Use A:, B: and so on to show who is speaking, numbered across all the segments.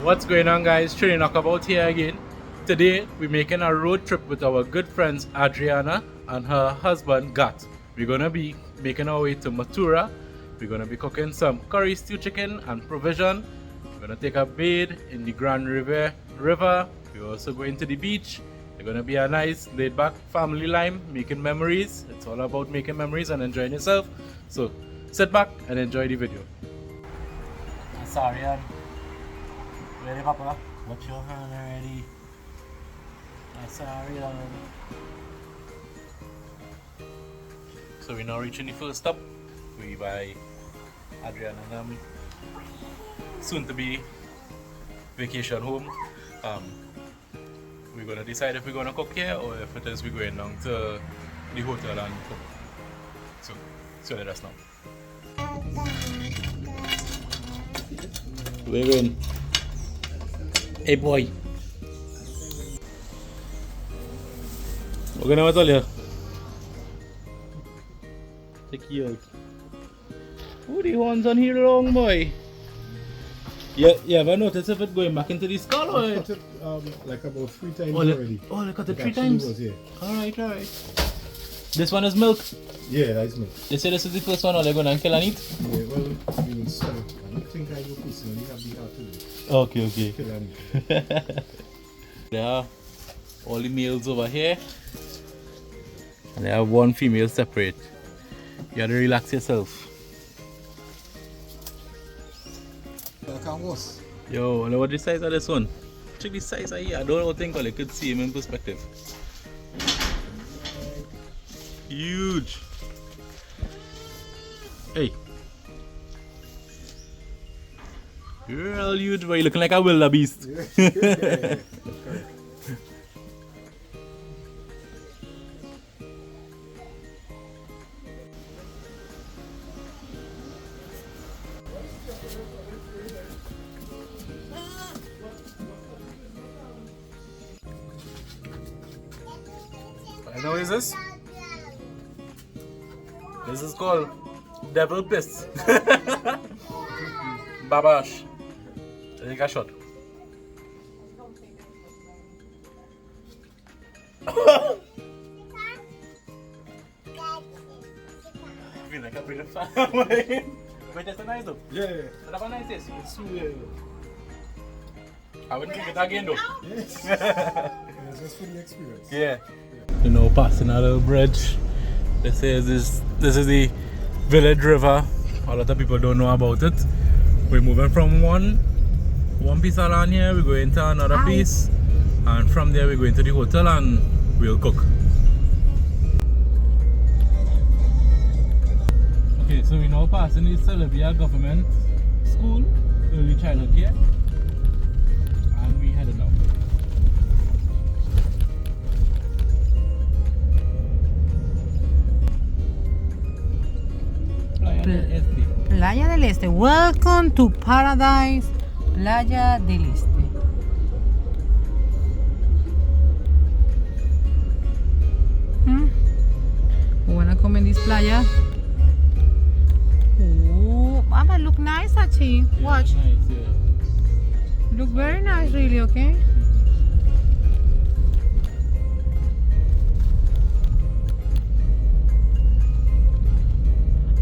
A: What's going on, guys? Trini Knockabout here again. Today we're making a road trip with our good friends Adriana and her husband Gat. We're gonna be making our way to Mathura. We're gonna be cooking some curry stew chicken and provision. We're gonna take a bathe in the Grand Riviere River. We're also going to the beach. It's gonna be a nice laid-back family time, making memories. It's all about making memories and enjoying yourself. So sit back and enjoy the video. Sorry, ready, Papa? Watch your hand already. Sorry, So we're now reaching the first stop. We by Adriana and soon to be vacation home. We're gonna decide if we're gonna cook here or if it is we're going down to the hotel and cook. So let us know. We're going. Hey boy. We're gonna tell you. Take you out. Oh, the horns on here long, boy. Yeah, ever notice if it's going back into the skull or?
B: I cut it like about 3 times already.
A: Oh, they cut it 3
B: actually
A: times?
B: Was, yeah.
A: Alright. This one is milk.
B: Yeah, that's milk.
A: They say this is the first one or they're going to kill and eat?
B: Yeah, well, we will sell it. I don't think I will personally have the heart to do it.
A: Okay.
B: Kill and eat.
A: There are all the males over here. And they have one female separate. You have to relax yourself. Yo, look what the size of this one. Check the size of here. I don't think I could see him in perspective. Huge. Hey. You're real huge, boy. You're looking like a wildebeest. I know what is this? This is called devil piss. Babash. Take a shot. I feel like I bring a fan. But that's nice though.
B: Yeah.
A: That's a nice taste.
B: It's sweet.
A: I wouldn't drink it again though.
B: Yes. It's just for the experience.
A: Yeah. You know, passing a little bridge. This is the village river. A lot of people don't know about it. We're moving from one piece of land here, we're going to another piece, and from there we're going to the hotel and we'll cook. Okay, so we're now passing the Riviere government school, early childhood care, and we headed now.
C: Playa del Este. Welcome to Paradise, Playa del Este. Wanna come in this playa? Oh, but look nice actually.
A: Yeah,
C: Watch.
A: nice, yeah.
C: Look very nice, really. Okay.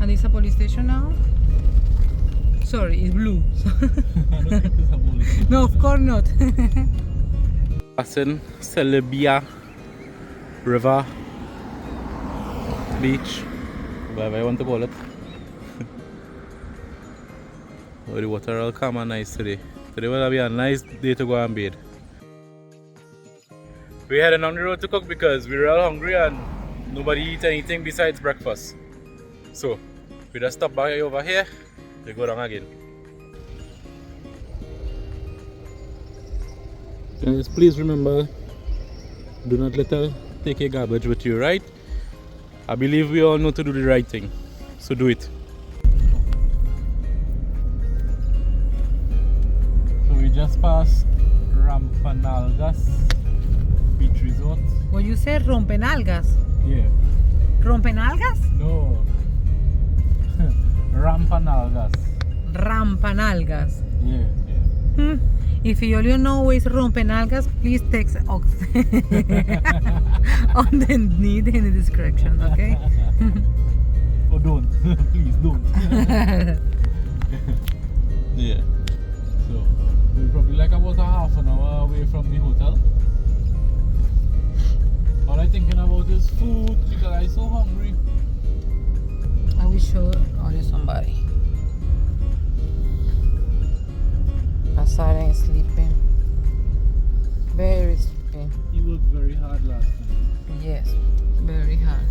C: And it's a police station now? Sorry, it's blue.
A: I don't think it's a bullet.
C: No, of course not.
A: Passing Riviere River Beach, whatever you want to call it. Oh, the water all calm and nice today. Today will be a nice day to go and bathe. We're heading on the road to cook because we're all hungry and nobody eats anything besides breakfast. So we just stop by over here, we go down again. Guys, please remember, do not let her take your garbage with you, right? I believe we all know to do the right thing, so do it. So we just passed Rampanalgas Beach Resort.
C: Well, you said rompenalgas.
A: Yeah.
C: ¿Rompenalgas?
A: No. Rampanalgas.
C: Rampanalgas.
A: Yeah.
C: If you don't know where is rompenalgas, please text Ox on the need in the description, okay?
A: Or don't. Please don't. Yeah. So, we're probably like about a half an hour away from the hotel. All I'm thinking about is food because I'm so hungry.
C: I will show only somebody. Pasaren is sleeping. Very sleeping.
A: He worked very hard last night.
C: Yes, very hard.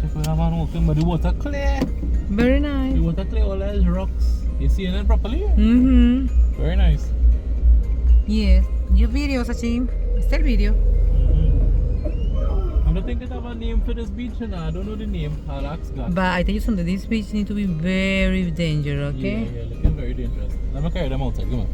A: Check with that man walking, but the water clear.
C: Very nice.
A: The water clear, all those rocks. You seeing it properly?
C: Mm-hmm.
A: Very nice.
C: Yes. Your video, Sachin. Still video.
A: I'm not thinking of a name for this beach and I don't know the name. I'll ask God.
C: But I tell you something, this beach need to be very dangerous, okay?
A: Yeah, looking very dangerous. Let me carry them outside, come on.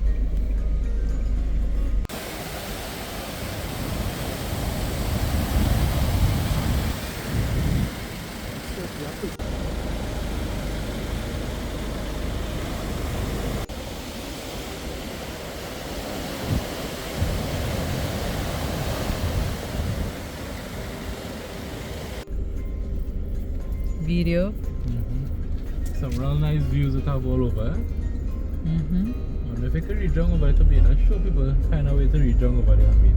C: Video.
A: Some real nice views that have all over.
C: Mm-hmm.
A: And if you can reach down over there to be, I'll show people find a way to reach down over there and be.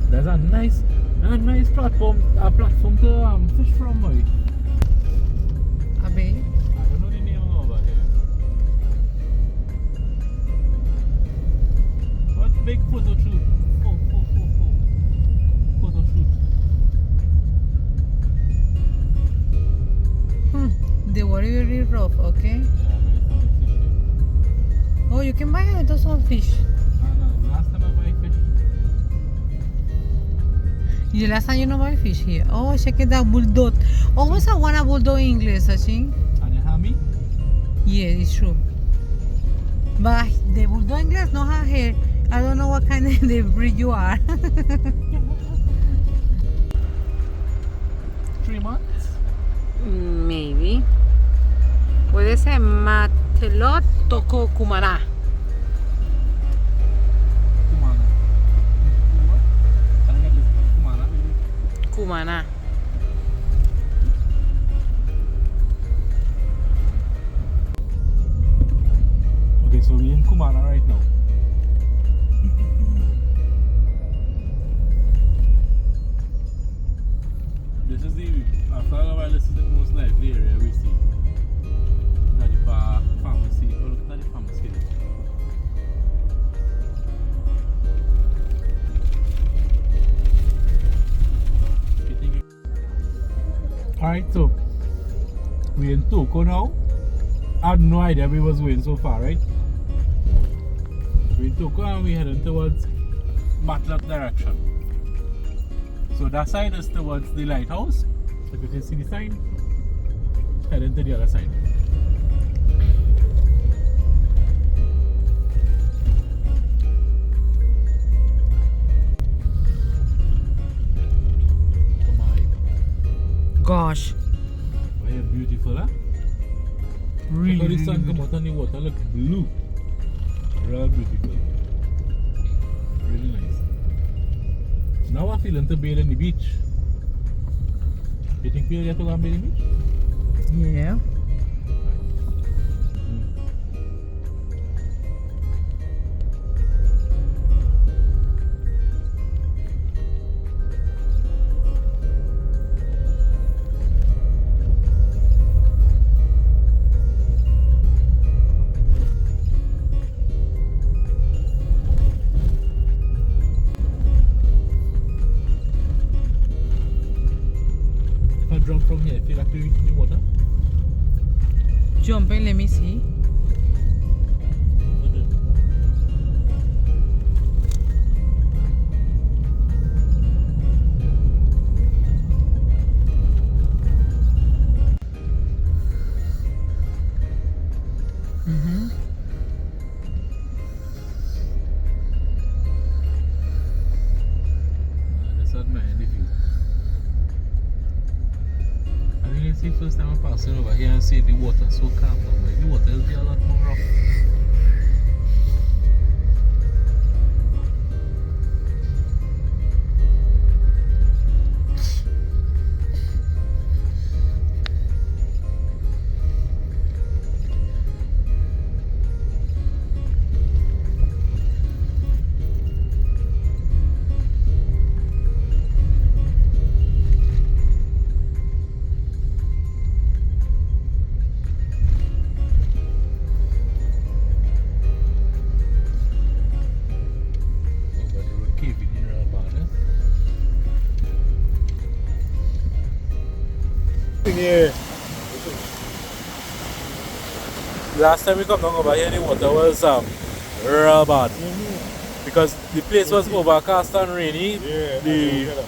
A: There's a nice platform to fish from, boy.
C: Abe.
A: I don't know the name over here. What big photo shoot? Photo shoot.
C: The water very rough, okay?
A: Yeah, very some fish here.
C: Oh, you can buy those some fish.
A: Last time I buy fish.
C: The last time you know buy fish here. Oh, check it out, bulldog. Always I want a bulldog in English, Sachin.
A: And you have me?
C: Yeah, it's true. But the bulldog English no have hair. I don't know what kind of the breed you are.
A: 3 months?
C: Maybe. Puede ser Mathura, Toco, Kumana.
A: Kumana. I think it's Kumana, maybe.
C: Kumana.
A: Okay, so we're in Kumana right now. This is the, after a while, this is the most lively area we see. At the pharmacy, oh look at the pharmacy there. Alright, so we're in Toco now. I had no idea we was going so far, right? We're in Toco and we're heading towards Mathura direction. So that side is towards the lighthouse. If you can see the sign, heading to the other side. Come on.
C: Gosh.
A: Very beautiful, huh?
C: Really,
A: Look how the sun
C: really
A: come out on the water, look blue. Real beautiful. Really nice. Now I'm feeling to bathe in the beach. You think we'll get to go and bathe in the beach?
C: Yeah.
A: If I jump from here, feel like to reach in the water?
C: Jumping, let me see. Mm-hmm.
A: That's not my view. see, first time I'm passing over here and see the water so calm down. Like, the water will be a lot more rough. Yeah. Last time we come down over here, the water was real bad because the place was overcast and rainy. Yeah.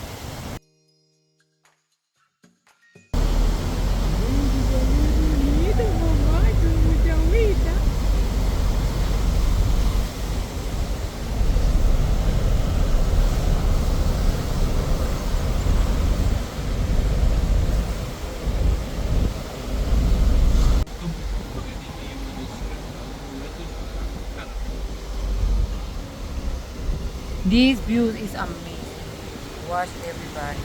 C: This view is amazing. Watch everybody.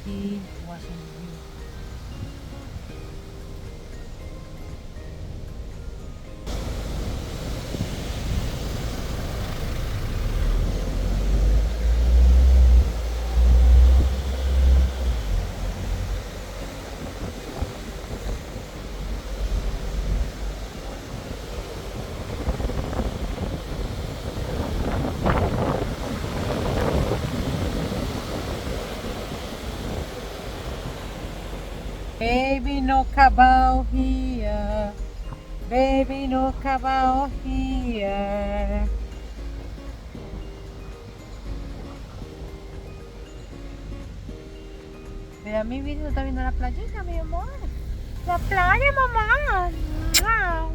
C: He's watching the view. Baby, no cabal here. Baby, no cabal here. Mira, mi vida está viendo la playita, mi amor. La playa, mamá. Wow.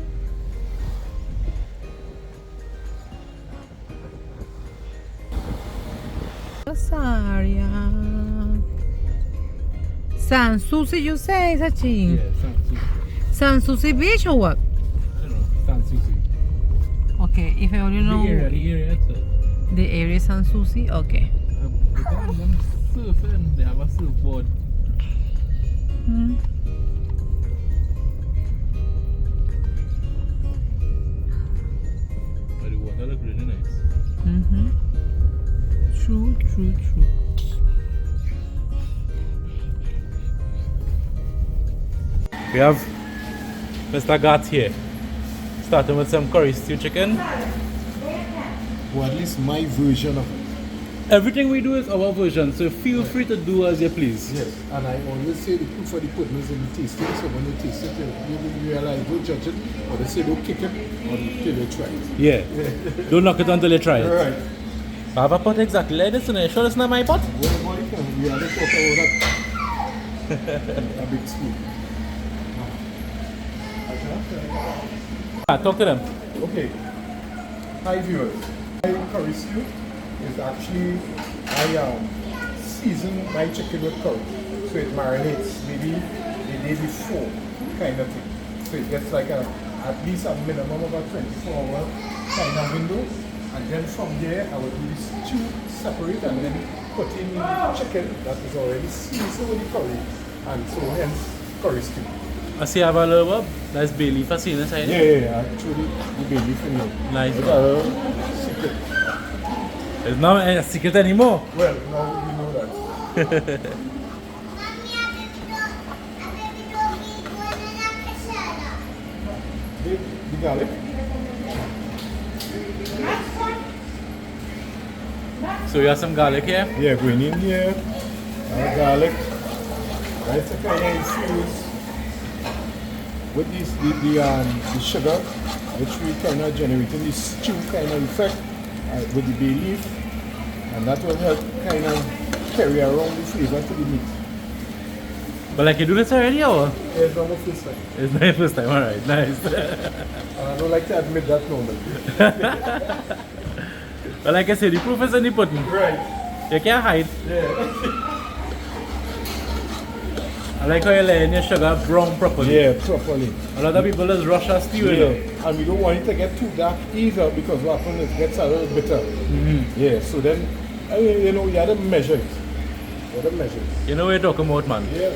C: Rosaria. San Susi, you say, Sachin?
A: Yeah, San Susi.
C: San Susi Beach or what?
A: I don't know, San Susi.
C: Okay, if I only know
A: The area itself.
C: the area is San Susi, okay.
A: Them surfing, they have a surfboard.
C: Hmm.
A: But the water look really nice.
C: Mm-hmm. True, true, true.
A: We have Mr. Gat here, starting with some curry stew chicken.
B: Or at least my version of it.
A: Everything we do is our version, so feel free to do as you please.
B: Yes, and I always say the proof of the pudding is in the tasting, so when you taste it, you will realize, don't judge it, or they say don't kick it until you try it.
A: Yeah. Don't knock it until you try it.
B: Alright.
A: I have a pot exactly like this, and you sure it's not my pot?
B: Well, you can, we are talking about that. A big spoon.
A: Talk to them.
B: Okay. Hi viewers. My curry stew is actually, I season my chicken with curry. So it marinates maybe the day before kind of thing. So it gets like at least a minimum of a 24-hour kind of window. And then from there I will do the stew separate and then put in the chicken that is already seasoned with the curry. And so hence curry stew.
A: I see I have a little that's bay leaf I see inside.
B: Yeah. Actually, the baby for you.
A: Nice.
B: It's a secret.
A: It's not a secret anymore.
B: Well, now we know that. The garlic.
A: So you have some garlic here?
B: Yeah, going in here. Garlic. That's a kind of infused with this, the sugar, which we kind of generating this stew kind of effect with the bay leaf, and that will help kind of carry around the flavor to the meat.
A: But like you do this already or?
B: Yeah, it's not my first time.
A: It's not your first time, alright, nice.
B: I don't like to admit that moment.
A: But like I said, the proof is in the pudding.
B: Right.
A: You can't hide.
B: Yeah.
A: I like how you're letting your sugar brown properly.
B: Yeah, properly.
A: A lot of people just rush a stew, you know.
B: And we don't want it to get too dark either because what happens is it gets a little bitter. Yeah, so then, you know, you have to measure it. You have to measure it.
A: You know what you're talking about, man.
B: Yeah.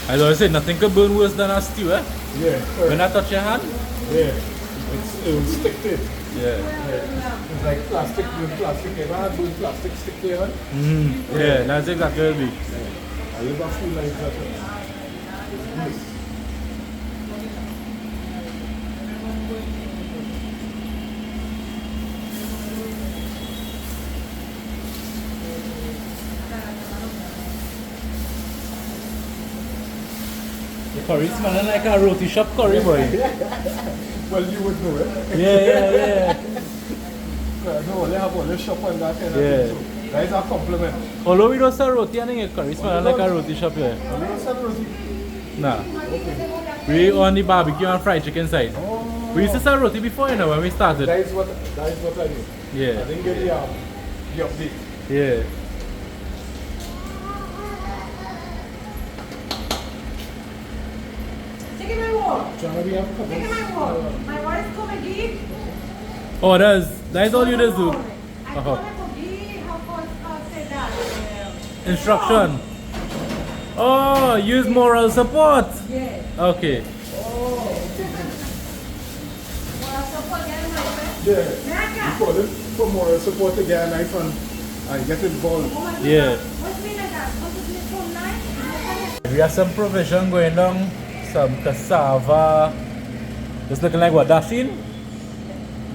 A: I always say nothing could burn worse than a stew, eh?
B: Yeah.
A: When I touch your hand?
B: Yeah. It will stick to it.
A: Yeah.
B: It's like plastic with plastic. If I had doing plastic stick to your hand.
A: Yeah, that's exactly what it be.
B: I live a full life that way. Yes.
A: The curry smelling like a roti shop curry, boy.
B: Well, you would know it.
A: Yeah.
B: No, they have all the shop and that kind of
A: Yeah.
B: thing. So that is a compliment.
A: Although we don't sell roti, I think a curry smelling like a roti shop here.
B: You don't sell roti?
A: Nah. We on the barbecue and fried chicken side. We used to sell roti before, you know, when we started.
B: That is what I do.
A: Yeah.
B: I didn't get the update.
A: Yeah.
C: Take my wall.
B: Trying to be up.
C: Take my wall. My wall is coming deep.
A: Oh, that's all you just do.
C: I told her to be how say that.
A: Instruction. Oh, use moral support.
C: Yeah.
A: Okay.
C: Well, support getting my friend.
B: Yeah.
C: Naka.
B: You call it for moral support to get a knife and get involved.
C: Oh my God.
A: Yeah.
C: What's mean like that? What's this from night?
A: We have some provision going on. Some cassava. It's looking like what? Dasheen?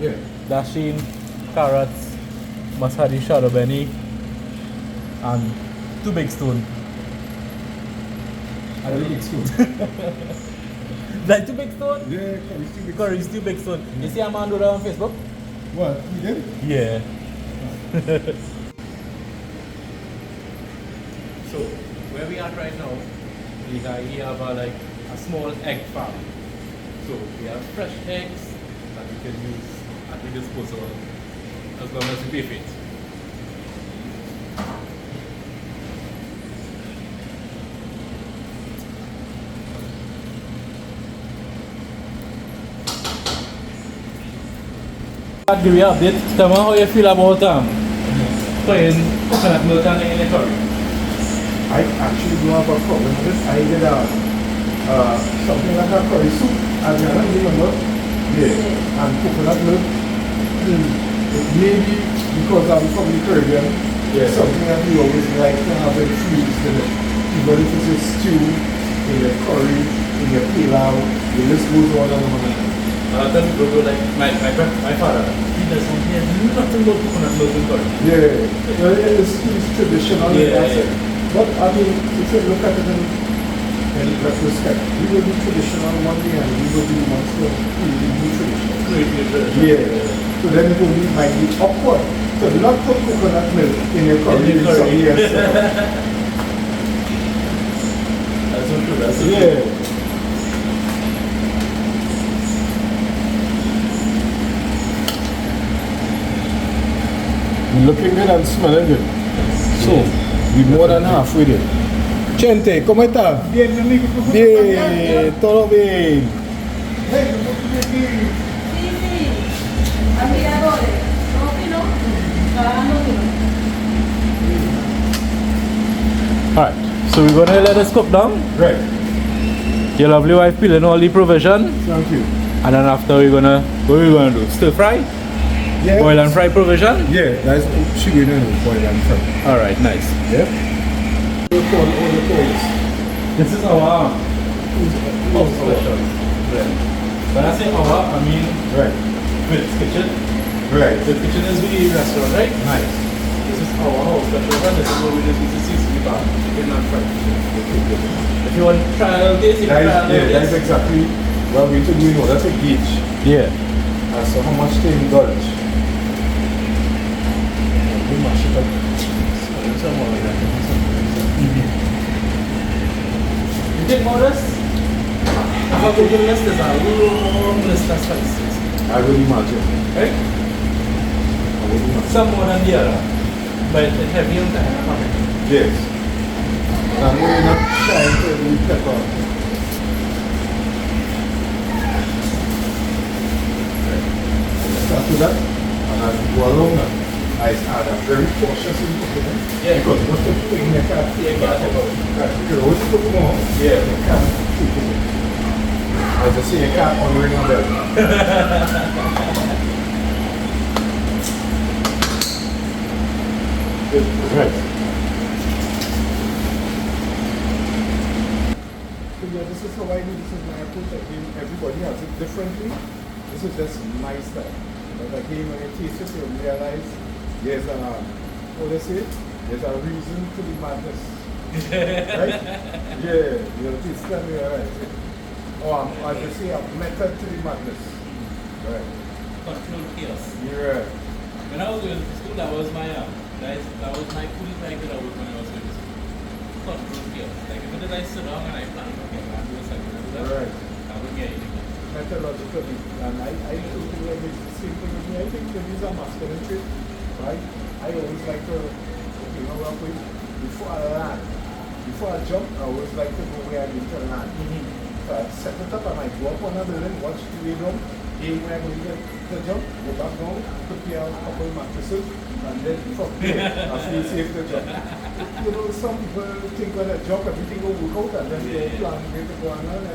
B: Yeah.
A: Dasheen, carrots, masadi shadow benny, and 2 big stone.
B: I really excuse.
A: Like 2 big stone?
B: Yeah,
A: Curry's 2 big stone. You see a man do that on Facebook?
B: What? You did?
A: Yeah. So where we are right now, we have like a small egg farm. So we have fresh eggs that we can use at the disposal as long as we pay for it. Give you an update. Tell me how you feel about putting coconut milk in the curry.
B: I actually don't have a problem with this. I did something like a curry soup. I don't remember. Yeah. And coconut milk. It may be because I'm from the Caribbean.
A: Yeah.
B: Something that we always like to have infused in it. Even if it's a stew, in your curry, in your pilau, the list goes on and on and on.
A: Then we go like my father. He doesn't hear nothing about coconut milk in curry.
B: Yeah, well, it's traditional.
A: Yeah,
B: That's
A: yeah.
B: it. But I mean, if you look at it in retrospect, we will be traditional one day and we will be one still really traditional. Yeah. So then it will be might be awkward. So do not put coconut milk in your curry.
A: In your curry.
B: Yes.
A: That's so true. That's so true.
B: Yeah. Looking good and smelling good. So, we're more than halfway there. Chente, ¿cómo está? Bien, todo bien.
C: Sí, sí. Admiradores. ¿No, Pino? Trabajando duro.
A: Alright, so we're gonna let this cook down.
B: Right.
A: Your lovely wife peeling all the provision.
B: Thank you.
A: And then after what are we gonna do? Stir fry?
B: Yeah.
A: Boil and fry provision?
B: Yeah, that's sugar in it, boil and fry.
A: Alright, nice.
B: Yeah. We'll call all the calls.
A: This is our house special. Right. When I say our, I mean
B: Right.
A: Will's kitchen.
B: Right.
A: The kitchen is the restaurant, right?
B: Nice.
A: This is our house special, and this is what we just use to season the chicken and fried chicken. If you want to try all this, you can try all
B: That is
A: this.
B: exactly Well, we to do in order to gauge
A: Yeah.
B: as to how much to indulge. We mash it up. Some more like that.
A: You think about this? If I go to the list, there's a long list of spices.
B: I would imagine.
A: Right?
B: I would imagine.
A: Some more than the other. But it's heavy on time.
B: Yes. And we're not trying to do pepper. After that, and as we go along, I am very cautious in cooking.
A: Yeah.
B: Because most of the things you can't take back about it. You can always cook more. Yeah. You can't keep it. As I say, you can't unring a bell. Good. Right. So yeah, this is how I do, this is my approach. Again, everybody has it differently. This is just my style. But again, when you taste it, you realize there's a, what do they say? There's a reason to the madness. Right? Yeah, you'll taste them, you realize it. Or as they say, a method to the madness. Right.
A: Control chaos.
B: Yeah.
A: When I was going to school, that was my that was my cool thing that I was when I was going to school. Control chaos. Like if I sit down and I plan, okay, I'm doing something.
B: Right.
A: I would get it.
B: Methodologically, and I totally like it's the same thing with me. I think that these are masculine traits, right? I always like to, okay, how up with, before I land, before I jump, I always like to know where I need to land. So I set it up and I go up on a building, watch the way down, aim where I'm going to jump, go back down, prepare a couple of mattresses, and then from there, I feel safe to jump. You know, some people think when I jump, everything will work out, and then they plan where to go on, and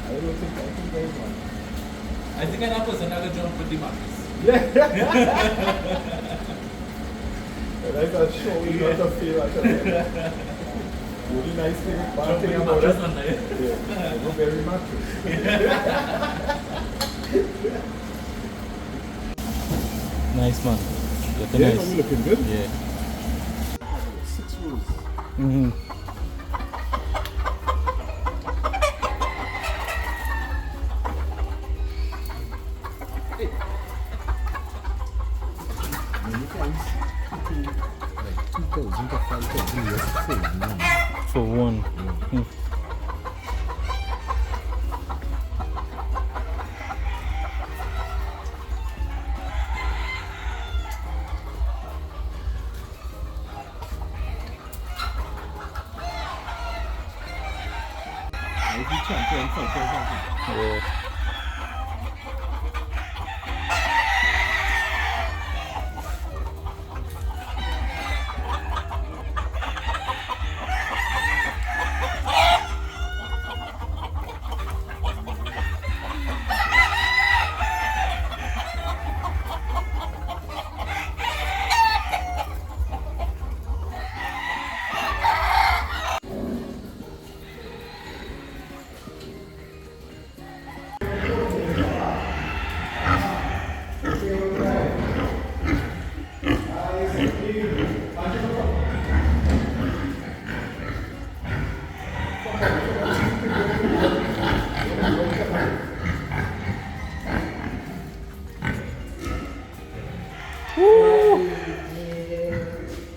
B: I think there's one.
A: I think that person had a jump with the mattress.
B: That's a show we got to feel actually. Really nice thing, bad thing about it. Yeah, no very mattress.
A: Nice man. Looking
B: Yeah,
A: nice.
B: looking good.
A: Yeah.
B: 6 rows.
A: Mm-hmm.
B: Many times, people like 2,000 to 5,000 US for one.
A: For one. Hmm.
B: Every champion fighter has
A: Yeah.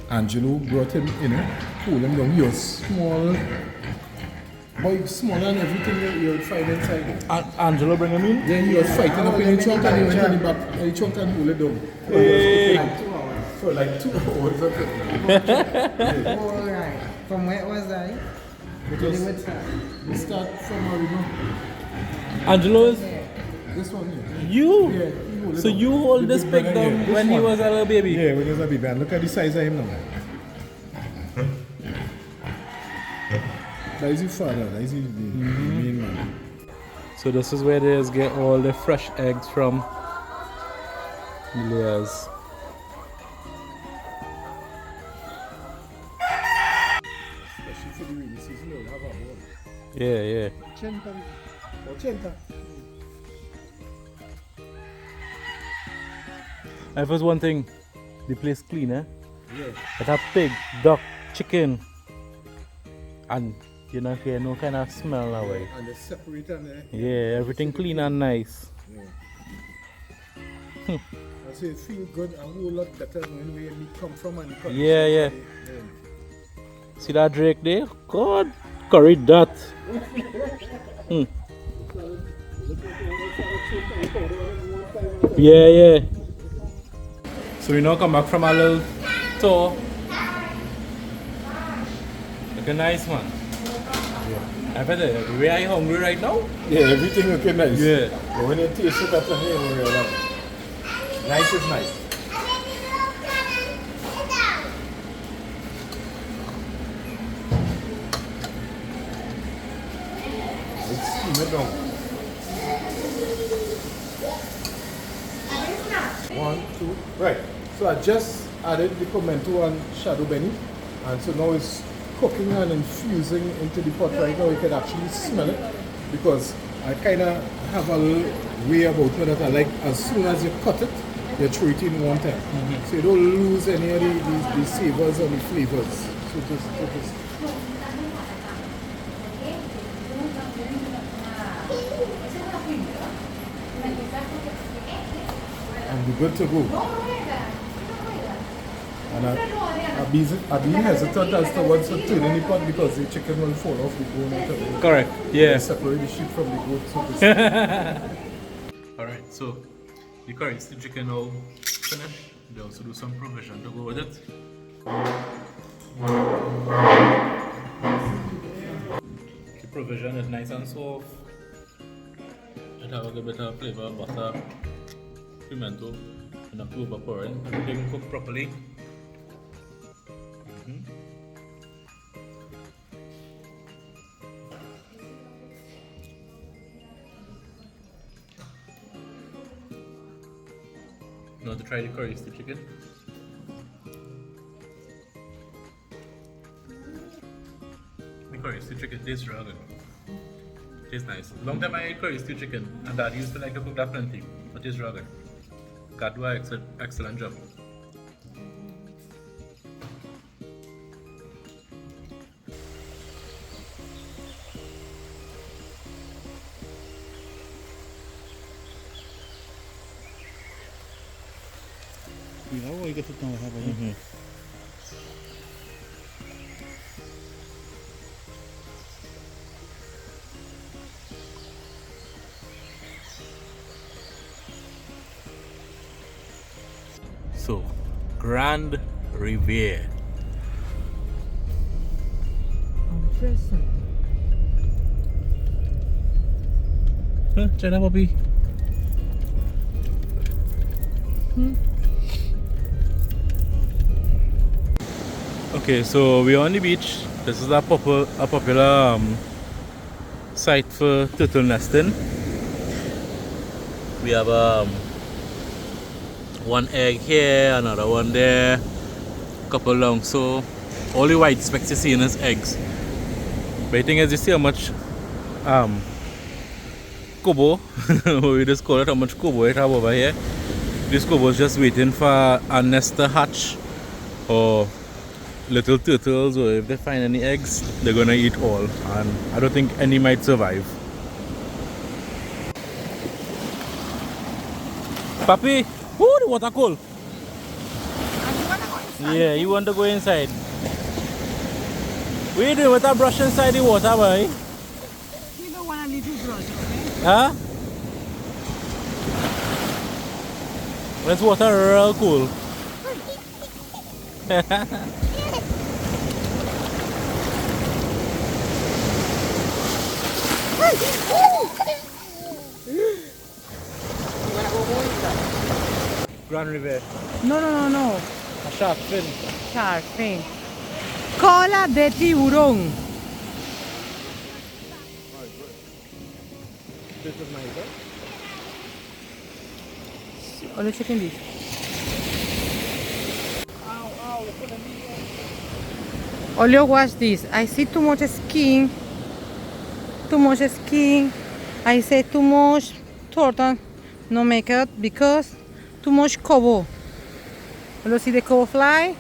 B: Angelo brought him in, pulled him down. He was small, boy, smaller than everything that you would find inside.
A: Angelo bring him in?
B: Then he was fighting up in the trunk and he went in the back and the trunk and pulled it down.
A: Hey.
B: For like 2 hours.
C: Alright. From where was I?
B: Because we start from Marino.
A: Angelo's?
B: This one here.
A: You?
B: Yeah, he hold it
A: So
B: down.
A: you hold
B: The
A: this
B: big
A: pig
B: brother
A: down
B: here. This
A: when he
B: one.
A: was a little baby?
B: Yeah, when he was a baby. And look at the size of him now. That is his father. That is the main man.
A: So this is where they just get all the fresh eggs from the layers.
B: Especially for the rainy season, they'll have a ball.
A: Yeah, yeah.
B: 80. 80.
A: If it's one thing, the place clean, eh?
B: Yeah.
A: It have pig, duck, chicken, and You not hear no kind of smell that way.
B: And the separator there.
A: Yeah, everything clean and nice.
B: Yeah. I say it feel good a whole lot better knowing where meat come from and the
A: Yeah. See that Drake there? God, curry that. Yeah. So we now come back from our little tour. Look a nice one. I bet we are hungry right now.
B: Yeah, everything looking nice.
A: Yeah.
B: But when you taste it after here, you realize nice is nice. Let's steam it down. 1, 2, right. So I just added the pimento and shadow benny, and so now it's cooking and infusing into the pot right now. You can actually smell it because I kind of have a little way about me that I like as soon as you cut it, you throw it in one time. So you don't lose any of the savors and the flavors. So just and we're good to go. And I'll be hesitant as to what's to turn in the pot because the chicken will fall off the bone.
A: Correct. Yeah.
B: Separate the sheep from the goat. So
A: Alright, so the curry the chicken now finished. They also do some provision to go with it. The provision is nice and soft. It have a good bit of flavor, butter, pimento, and not too overpowering. Everything cooked properly. Now to try the curry stick chicken. The curry stick chicken tastes real good. Tastes nice. Long time I ate curry stick chicken and Dad used to like to cook that plenty. But tastes real good. God do an excellent job.
D: You get it now, have you?
A: So, Grand Riviere.
C: Interesting.
A: Huh, try that, Bobby. Okay, so we're on the beach. This is a popular site for turtle nesting. We have one egg here, another one there, couple long. So all the white specks you're seeing is eggs. But the thing is, you see how much kobo, we just call it how much kobo it have over here. This kobo is just waiting for a nest to hatch or little turtles, or if they find any eggs, they're gonna eat all, and I don't think any might survive. Papi, oh, the water cold. Yeah, you want to go inside? What are you doing with that brush inside the water, boy?
C: You don't want a little brush, okay?
A: Huh? This water real cool. Grand Riviere.
C: No.
A: A shark fin.
C: Shark fin. Cola de tiburón.
B: this is nice, huh?
C: Only chicken dish. Olio, watch this. I see too much skin. Too much skin. I say too much turtle. No make it because too much kobo. You see the kobo fly?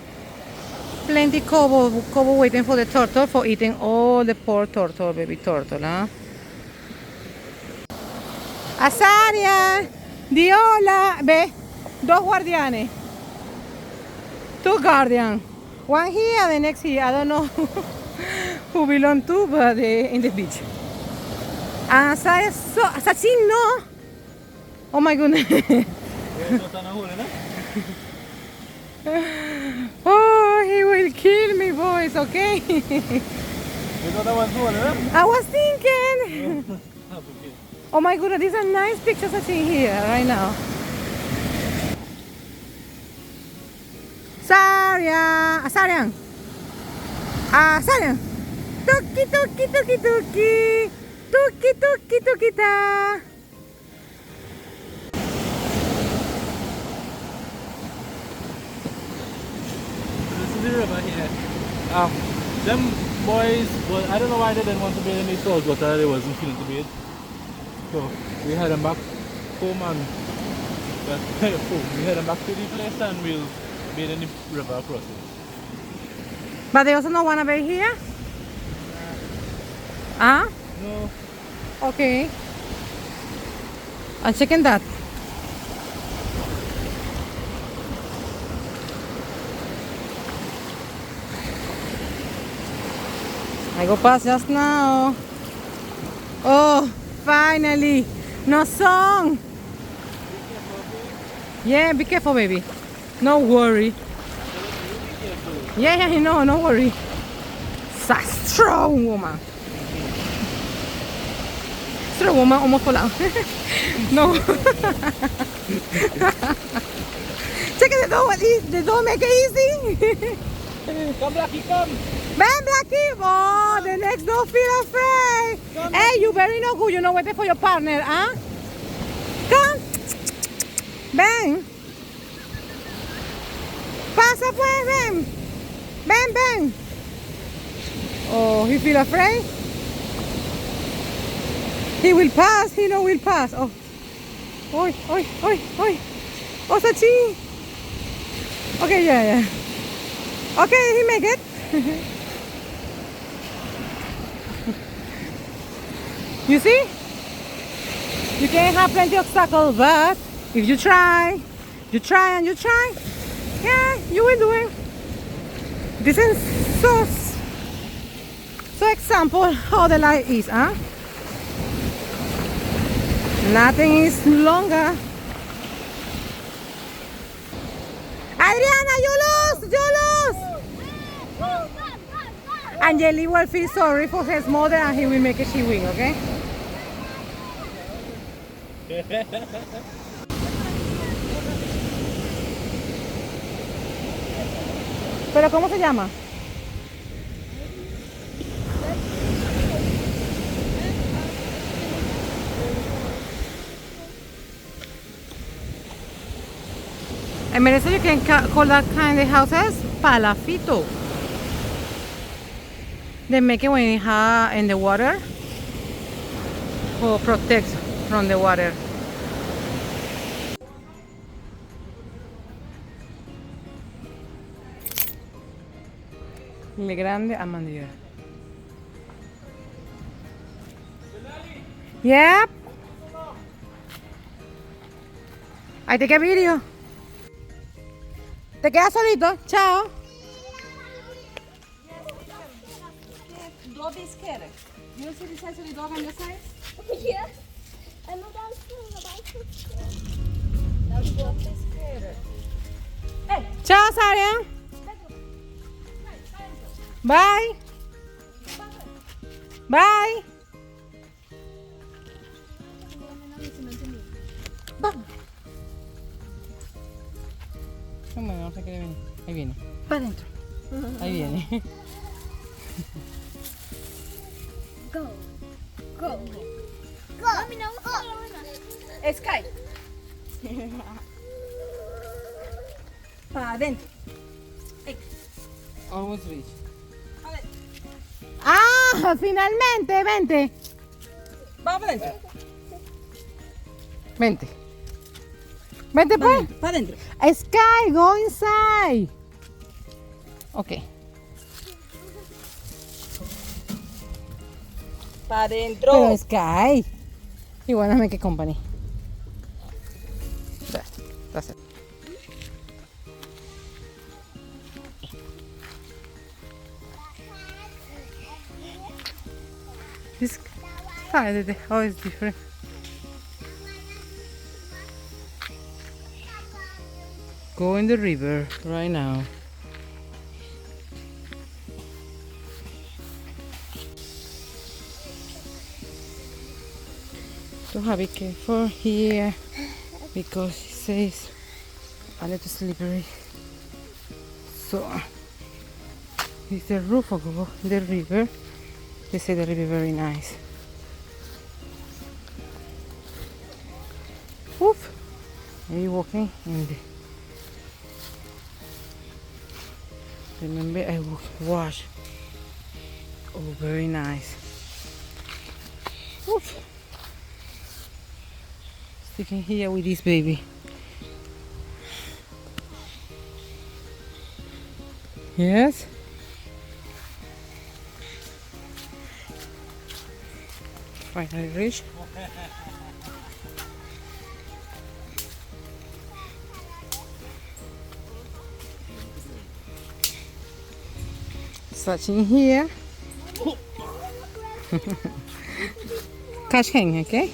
C: plenty Kobo waiting for the turtle for eating all the poor turtle, baby turtle, huh? Azaria, Diola, ve, dos guardianes. Two guardians. One here, the next here. I don't know who belong to, but in the beach. And Azaria, Sachin, no. Oh my goodness. Oh, he will kill me, boys, okay? I was thinking. Oh my goodness, these are nice pictures I see here right now. Sarian. Sarian. Tuki, tuki, tuki, tuki. Tuki, tuki, tuki, ta.
A: This is the river here. Them boys, well, I don't know why they didn't want to bathe in the salt water. They wasn't feeling to bathe. So we had them back home and we had them back to the place and we'll bathe in the river crossing.
C: But they also don't want to be here? Huh?
A: No.
C: Okay. I'm checking that. I go past just now. Oh, finally. No song. Yeah, be careful, baby. No worry. Yeah, no worry. It's a strong woman. Strong woman almost fall out. No. Check it, they don't make it easy.
A: Come, Blackie, come.
C: Ben, Blackie! Oh, the next don't feel afraid.
A: Come.
C: Hey, you very no good. You know waiting for your partner, huh? Come. Ben. Pasa pues, Ben. Ben. Oh, he feel afraid? He will pass. He know will pass. Oh. Oi. Oh, Sachi. Okay, yeah. Okay, he make it. You see? You can have plenty of obstacles, but if you try, yeah, you will do it. This is so example how the life is, huh? Nothing is longer. Adriana, you lose! Angeli will feel sorry for his mother and he will make it she win, okay? ¿Pero cómo se llama? En Venezuela you can call that kind of houses palafito. They make it when it in the water for protect from the water. Le Grande a Mandriera. Yep. I take a video. Te quedas solito. Chao.
E: Don't be scared. You see the size of the dog on your side?
F: Yes. I know that's true, but I'm so scared.
E: Now don't be scared. Hey!
C: Chao, Saria. Bye. Bye. Vamos. No sé qué viene. Ahí viene.
E: Para adentro.
C: Ahí viene.
F: Go. Go. Mami, no,
E: Sky. Para adentro.
C: Almost reach. Ah, finalmente, vente.
E: Vamos para adentro.
C: Vente. Vente pues.
E: Para adentro.
C: Sky, go inside. Okay.
E: Para adentro.
C: Pero es Sky. You wanna make a company. There, that's it. This side of the house is different. Go in the river right now. So have be careful here because it says a little slippery. So it's the roof of the river. They say the river very nice. Woof! Are you walking in the? Remember I wash. Oh, very nice. Woof! Sticking here with this baby. Yes. Finally reached. Searching here. Catch hang, okay?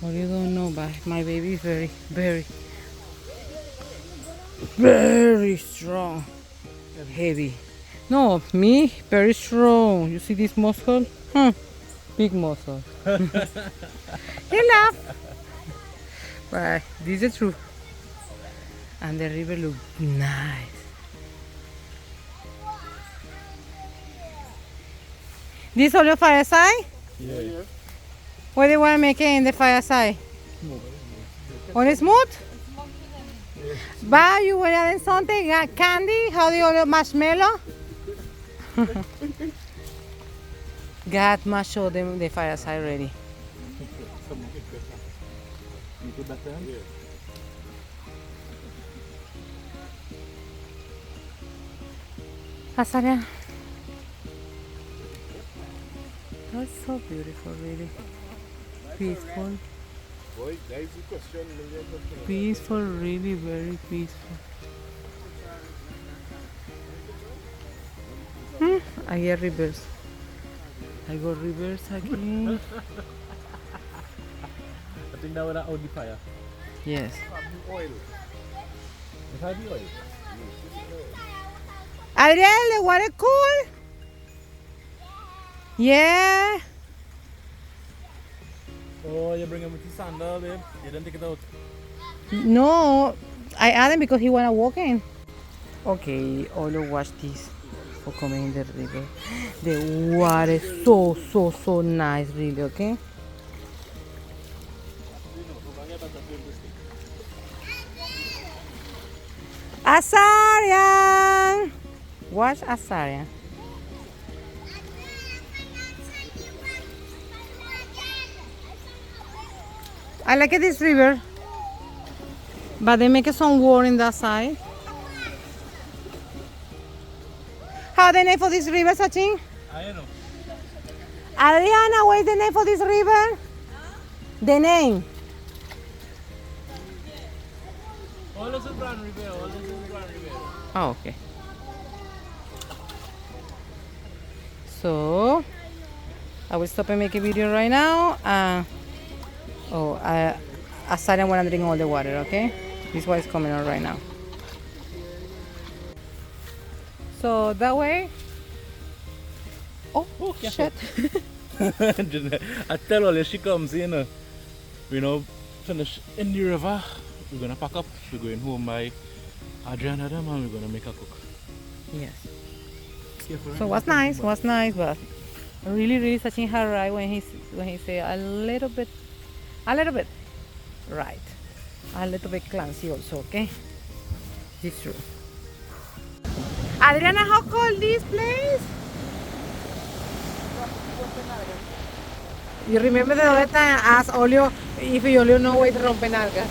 C: Well, you don't know, but my baby is very strong and heavy. No, me, very strong. You see this muscle? Big muscle. You laugh. But this is true. And the river looks nice. This all your fireside?
D: Yeah.
C: What do you want to make it in the fireside? On smooth? But you want to add something? Candy? How do you order marshmallow? God must show them the fireside ready. Azaria. That's so beautiful, really. Peaceful. Peaceful, really very peaceful. I get rivers. I got rivers again.
A: I think that would have out the fire.
C: Yes.
A: It had the oil.
C: Adriel, the water cool? Yeah.
A: Oh, you bring him with the sandal, babe. You didn't take it out.
C: No, I added because he wanna walk in. Okay, Olo, watch this for coming in the river. The water is so nice, really. Okay. Azarian, watch Azarian. I like this river, but they make some water in that side. How the name for this river, Sachin?
A: I don't know.
C: Adriana, what is the name for this river? The name.
A: All this is Grand Riviere. All this is Grand Riviere.
C: Oh, okay. So, I will stop and make a video right now. I started when I'm drinking all the water, okay? This is what is coming on right now. So that way. Oh, shit.
A: I tell all she comes in, we know, finish in the river. We're gonna pack up. We're going home by Adriana them and we're gonna make a cook.
C: Yes. So what's nice, but really touching her right when he say a little bit, right, a little bit clancy also, okay? It's true. Adriana, how cold this place? You remember the other time I asked Olio if Olio know what rompenalgas.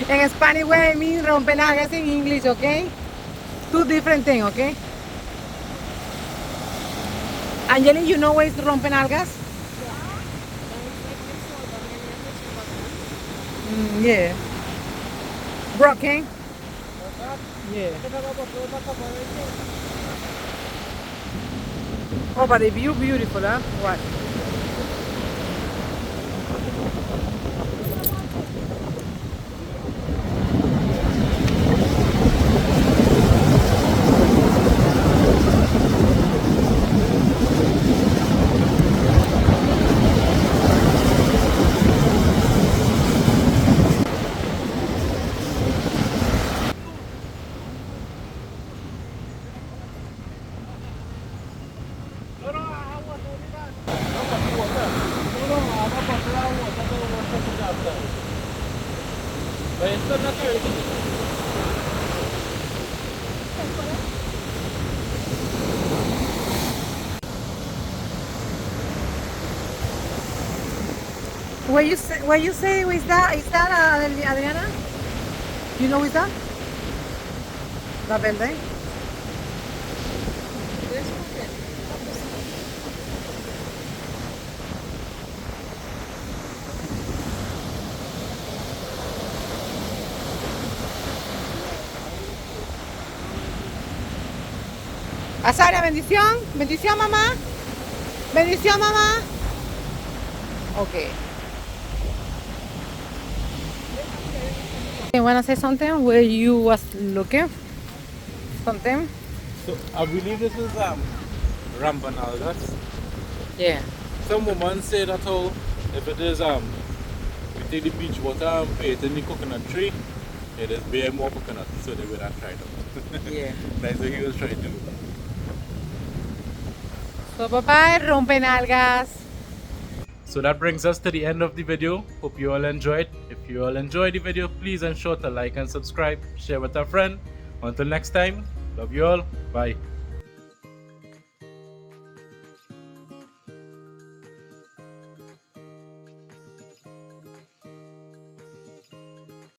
C: In Spanish, what I mean rompenalgas in English, okay? Two different things, okay? Angeli, you know where is rompen algas? Yeah. Broken? Yeah. Oh, but the view beautiful, huh? What? Where you say is that Adriana? You know is that? La Verde? Azaria, bendición. Bendición, mamá. Bendición, mamá. Okay. You wanna say something where you was looking? Something?
A: So I believe this is rampanalgas.
C: Yeah.
A: Some women say that how if it is we take the beach water and put it in the coconut tree, it is bear more coconut, so they will not try it out.
C: Yeah.
A: That's what he was trying to do.
C: So bye bye, rompen algas.
A: So that brings us to the end of the video. Hope you all enjoyed. If you all enjoyed the video, please ensure to like and subscribe, share with a friend. Until next time, love you all. Bye.